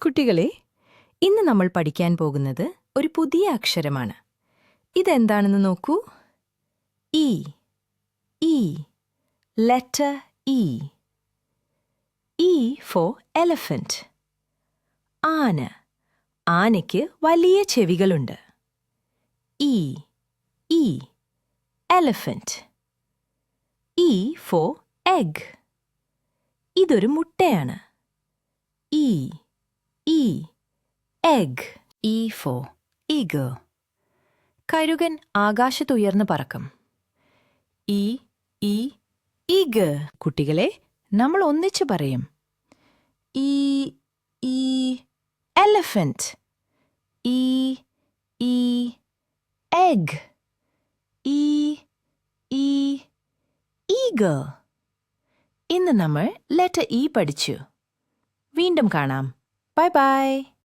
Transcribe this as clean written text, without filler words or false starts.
കുട്ടികളെ, ഇന്ന് നമ്മൾ പഠിക്കാൻ പോകുന്നത് ഒരു പുതിയ അക്ഷരമാണ്. ഇതെന്താണെന്ന് നോക്കൂ. E. E. Letter E. E for elephant. ആന. ആനയ്ക്ക് വലിയ ചെവികളുണ്ട്. E. E. Elephant. E for egg. ഇതൊരു മുട്ടയാണ്. E. E. Egg. E for eagle. കഴുകൻ ആകാശത്തുയർന്ന് പറക്കും. ഇ. ഇ. ഈഗിൾ. കുട്ടികളെ, നമ്മൾ ഒന്നിച്ചു പറയും. E. E. Elephant. E. E. Egg. E. E. Eagle. ഇന്ന് നമ്മൾ ലെറ്റർ ഇ പഠിച്ചു. വീണ്ടും കാണാം. Bye by.